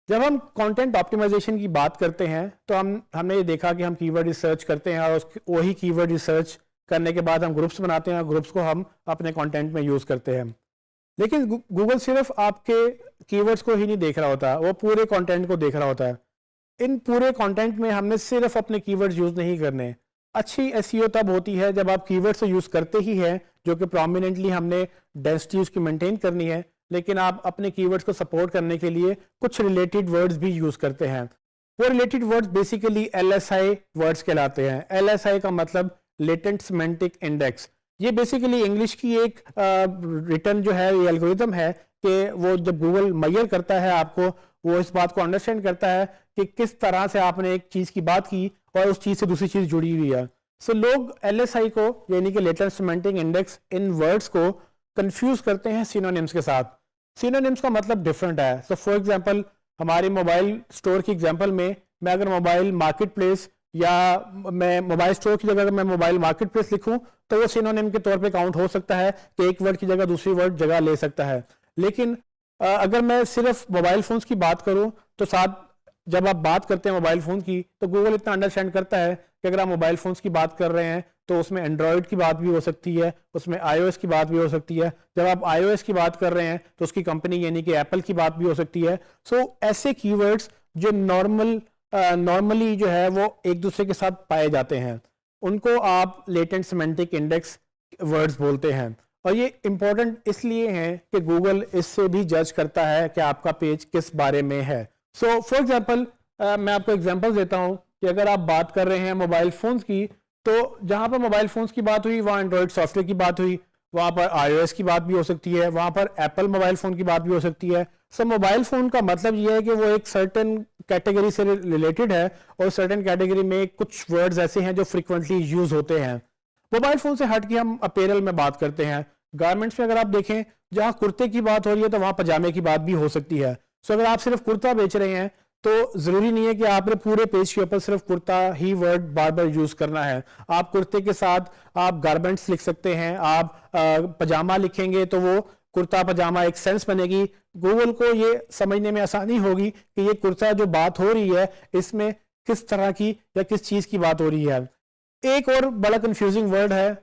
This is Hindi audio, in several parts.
जब हम कंटेंट ऑप्टिमाइजेशन की बात करते हैं तो हमने ये देखा कि हम कीवर्ड रिसर्च करते हैं और वही कीवर्ड रिसर्च करने के बाद हम ग्रुप्स बनाते हैं और ग्रुप्स को हम अपने कंटेंट में यूज़ करते हैं। लेकिन गूगल सिर्फ आपके कीवर्ड्स को ही नहीं देख रहा होता, वो पूरे कंटेंट को देख रहा होता है। इन पूरे कंटेंट में हमने सिर्फ अपने कीवर्ड्स यूज़ नहीं करने। अच्छी एसईओ तब होती है जब आप कीवर्ड्स तो यूज़ करते ही हैं, जो कि प्रोमिनेंटली हमने डेंसिटी उसकी मेंटेन करनी है, लेकिन आप अपने कीवर्ड्स को सपोर्ट करने के लिए कुछ रिलेटेड वर्ड्स भी यूज़ करते हैं। वो related words basically LSI words कहलाते हैं। LSI का मतलब लेटेंट सिमेंटिक इंडेक्स। ये बेसिकली इंग्लिश की एक रिटर्न जो है, ये एल्गोरिथम है कि वो जब गूगल मेजर करता है आपको, वो इस बात को अंडरस्टैंड करता है कि किस तरह से आपने एक चीज़ की बात की और उस चीज़ से दूसरी चीज़ जुड़ी हुई है। सो लोग LSI को यानी कि लेटेंट सिमेंटिक इंडेक्स इन वर्ड्स को कंफ्यूज करते हैं सिनोनिम्स के साथ। सिनोनिम्स का मतलब डिफरेंट है। सो फॉर एग्जांपल हमारे मोबाइल स्टोर की एग्जांपल में मैं अगर मोबाइल मार्केट प्लेस या मैं मोबाइल स्टोर की जगह अगर मैं मोबाइल मार्केट प्लेस लिखूं तो वो सिनोनिम के तौर पे काउंट हो सकता है कि एक वर्ड की जगह दूसरी वर्ड जगह ले सकता है। लेकिन अगर मैं सिर्फ मोबाइल फोन्स की बात करूं तो साथ जब आप बात करते हैं मोबाइल फ़ोन की तो गूगल इतना अंडरस्टैंड करता है कि अगर आप मोबाइल फ़ोन्स की बात कर रहे हैं तो उसमें एंड्रॉयड की बात भी हो सकती है, उसमें iOS की बात भी हो सकती है। जब आप iOS की बात कर रहे हैं तो उसकी कंपनी यानी कि एप्पल की बात भी हो सकती है। सो ऐसे कीवर्ड्स जो नॉर्मली जो है वो एक दूसरे के साथ पाए जाते हैं, उनको आप लेटेंट सिमेंटिक इंडेक्स वर्ड्स बोलते हैं। और ये इंपॉर्टेंट इसलिए है कि गूगल इससे भी जज करता है कि आपका पेज किस बारे में है। सो फॉर एग्जाम्पल मैं आपको एग्जाम्पल देता हूँ कि अगर आप बात कर रहे हैं मोबाइल फ़ोन्स की, तो जहाँ पर मोबाइल फ़ोन्स की बात हुई वहाँ एंड्रॉयड सॉफ्टवेयर की बात हुई, वहाँ पर iOS की बात भी हो सकती है, वहाँ पर एप्पल मोबाइल फ़ोन की बात भी हो सकती है। सो मोबाइल फ़ोन का मतलब ये है कि वो एक सर्टेन कैटेगरी से रिलेटेड है और सर्टेन कैटेगरी में कुछ वर्ड्स ऐसे हैं जो फ्रिक्वेंटली यूज़ होते हैं। मोबाइल फ़ोन से हट के हम अपैरल में बात करते हैं। गारमेंट्स में अगर आप देखें, जहाँ कुर्ते की बात हो रही है तो वहाँ पजामे की बात भी हो सकती है। सो अगर आप सिर्फ कुर्ता बेच रहे हैं तो जरूरी नहीं है कि आपने पूरे पेज के ऊपर सिर्फ कुर्ता ही वर्ड बार बार यूज करना है। आप कुर्ते के साथ आप गारमेंट्स लिख सकते हैं, आप पजामा लिखेंगे तो वो कुर्ता पजामा एक सेंस बनेगी। गूगल को ये समझने में आसानी होगी कि ये कुर्ता जो बात हो रही है इसमें किस तरह की या किस चीज की बात हो रही है। एक और बड़ा कंफ्यूजिंग वर्ड है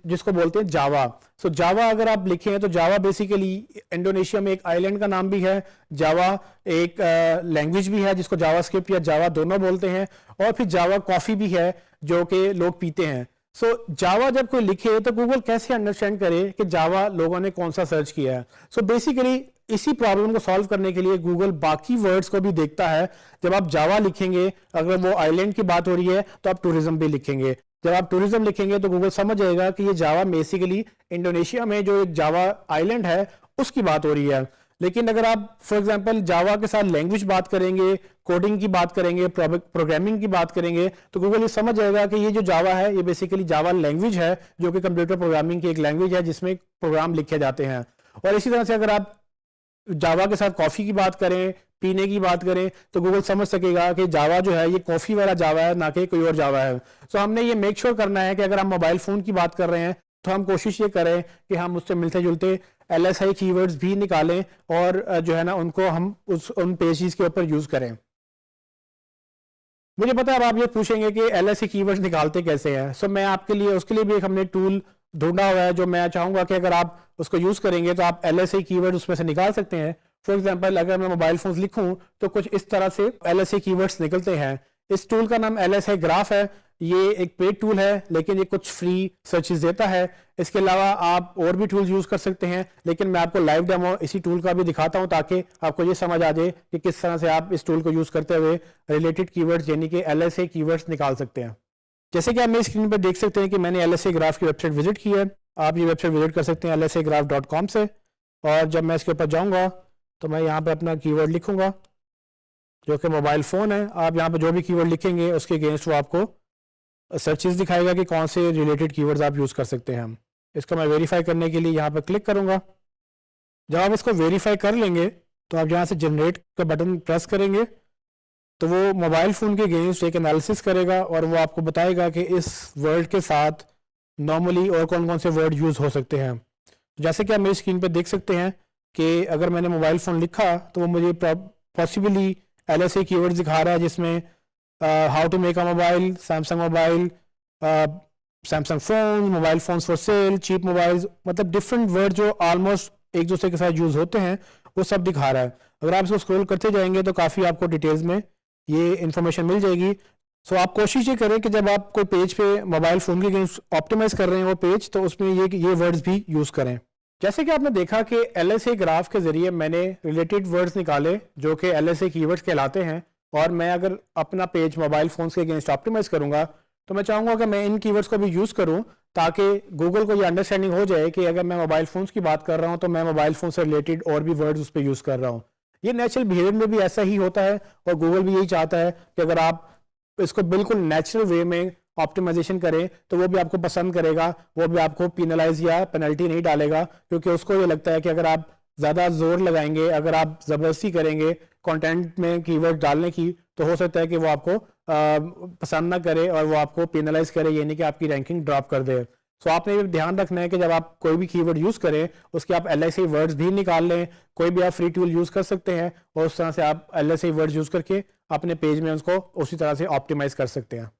जिसको बोलते हैं जावा। सो जावा अगर आप लिखें तो जावा बेसिकली इंडोनेशिया में एक आइलैंड का नाम भी है। जावा एक लैंग्वेज भी है जिसको जावास्क्रिप्ट या जावा दोनों बोलते हैं, और फिर जावा कॉफी भी है जो कि लोग पीते हैं। सो जावा जब कोई लिखे तो गूगल कैसे अंडरस्टैंड करे कि जावा लोगों ने कौन सा सर्च किया है। सो बेसिकली इसी प्रॉब्लम को सॉल्व करने के लिए गूगल बाकी वर्ड्स को भी देखता है। जब आप जावा लिखेंगे, अगर वो आइलैंड की बात हो रही है तो आप टूरिज्म भी लिखेंगे। जब आप टूरिज्म लिखेंगे तो गूगल समझ जाएगा कि ये जावा बेसिकली इंडोनेशिया में जो एक जावा आइलैंड है उसकी बात हो रही है। लेकिन अगर आप फॉर एग्जांपल जावा के साथ लैंग्वेज बात करेंगे, कोडिंग की बात करेंगे, प्रोग्रामिंग की बात करेंगे, तो गूगल ये समझ जाएगा कि ये जो जावा है ये बेसिकली जावा लैंग्वेज है जो कि कंप्यूटर प्रोग्रामिंग की एक लैंग्वेज है जिसमें प्रोग्राम लिखे जाते हैं। और इसी तरह से अगर आप जावा के साथ कॉफी की बात करें, पीने की बात करें, तो गूगल समझ सकेगा कि जावा जो है ये कॉफी वाला जावा है, ना कि कोई और जावा है। सो हमने ये मेक श्योर करना है कि अगर हम मोबाइल फोन की बात कर रहे हैं तो हम कोशिश ये करें कि हम उससे मिलते जुलते LSI कीवर्ड्स भी निकालें और जो है ना उनको हम उन पेजेस के ऊपर यूज करें। मुझे पता है अब आप ये पूछेंगे कि LSI कीवर्ड्स निकालते कैसे हैं। सो मैं आपके लिए उसके लिए भी एक हमने टूल ढूंढा हुआ है जो मैं चाहूंगा कि अगर आप उसको यूज करेंगे तो आप LSI कीवर्ड उसमें से निकाल सकते हैं। फॉर एग्जांपल अगर मैं मोबाइल फोन लिखूं तो कुछ इस तरह से LSI कीवर्ड्स निकलते हैं। इस टूल का नाम LSI ग्राफ है। ये एक पेड टूल है लेकिन ये कुछ फ्री सर्चेस देता है। इसके अलावा आप और भी टूल्स यूज कर सकते हैं, लेकिन मैं आपको लाइव डेमो इसी टूल का भी दिखाता हूं ताकि आपको ये समझ आ जाए कि किस तरह से आप इस टूल को यूज करते हुए रिलेटेड कीवर्ड्स यानी कि LSI कीवर्ड्स निकाल सकते हैं। जैसे कि आप मेरी स्क्रीन पर देख सकते हैं कि मैंने LSI ग्राफ की वेबसाइट विजिट की है। आप ये वेबसाइट विजिट कर सकते हैं lsigraph.com से, और जब मैं इसके ऊपर जाऊंगा तो मैं यहाँ पे अपना कीवर्ड लिखूंगा जो कि मोबाइल फ़ोन है। आप यहाँ पे जो भी कीवर्ड लिखेंगे उसके अगेंस्ट वो आपको सर्चेस दिखाएगा कि कौन से रिलेटेड कीवर्ड्स आप यूज़ कर सकते हैं। इसको मैं वेरीफाई करने के लिए यहाँ पर क्लिक करूँगा। जब आप इसको वेरीफाई कर लेंगे तो आप यहाँ से जनरेट का बटन प्रेस करेंगे तो वो मोबाइल फ़ोन के अगेंस्ट एक एनालिसिस करेगा और वो आपको बताएगा कि इस वर्ड के साथ नॉर्मली और कौन कौन से वर्ड यूज़ हो सकते हैं। जैसे कि आप मेरी स्क्रीन पे देख सकते हैं कि अगर मैंने मोबाइल फ़ोन लिखा तो वो मुझे पॉसिबली LSA कीवर्ड्स दिखा रहा है, जिसमें how to make a mobile, Samsung mobile, Samsung phone, mobile phones for sale, cheap mobiles, मतलब डिफरेंट वर्ड जो ऑलमोस्ट एक दूसरे के साथ यूज होते हैं वो सब दिखा रहा है। अगर आप इसको स्क्रॉल करते जाएंगे तो काफ़ी आपको डिटेल्स में ये इन्फॉर्मेशन मिल जाएगी। सो आप कोशिश ये करें कि जब आप कोई पेज पे मोबाइल फ़ोन के अगेंस्ट ऑप्टिमाइज कर रहे हैं वो पेज, तो उसमें ये वर्ड्स भी यूज़ करें। जैसे कि आपने देखा कि LSA ग्राफ के ज़रिए मैंने रिलेटेड वर्ड्स निकाले जो कि LSA कीवर्ड्स कहलाते हैं, और मैं अगर अपना पेज मोबाइल फ़ोन्स के अगेंस्ट ऑप्टिमाइज करूँगा तो मैं चाहूँगा कि मैं इन कीवर्ड्स को भी यूज़ करूँ ताकि गूगल को ये अंडरस्टैंडिंग हो जाए कि अगर मैं मोबाइल फ़ोन्स की बात कर रहा हूँ तो मैं मोबाइल फ़ोन से रिलेटेड और भी वर्ड्स उस पर यूज़ कर रहा हूँ। ये नेचुरल बिहेवियर में भी ऐसा ही होता है और गूगल भी यही चाहता है कि अगर आप इसको बिल्कुल नेचुरल वे में ऑप्टिमाइजेशन करें तो वो भी आपको पसंद करेगा, वो भी आपको पेनलाइज या पेनल्टी नहीं डालेगा, क्योंकि उसको ये लगता है कि अगर आप ज़्यादा जोर लगाएंगे, अगर आप ज़बरदस्ती करेंगे कंटेंट में कीवर्ड डालने की, तो हो सकता है कि वो आपको पसंद ना करे और वो आपको पेनलाइज करे, ये नहीं कि आपकी रैंकिंग ड्रॉप कर दे। सो आपने ये ध्यान रखना है कि जब आप कोई भी कीवर्ड यूज़ करें उसके आप LSA वर्ड्स भी निकाल लें। कोई भी आप फ्री टूल यूज़ कर सकते हैं और उस तरह से आप LSA वर्ड्स यूज़ करके अपने पेज में उसको उसी तरह से ऑप्टिमाइज कर सकते हैं।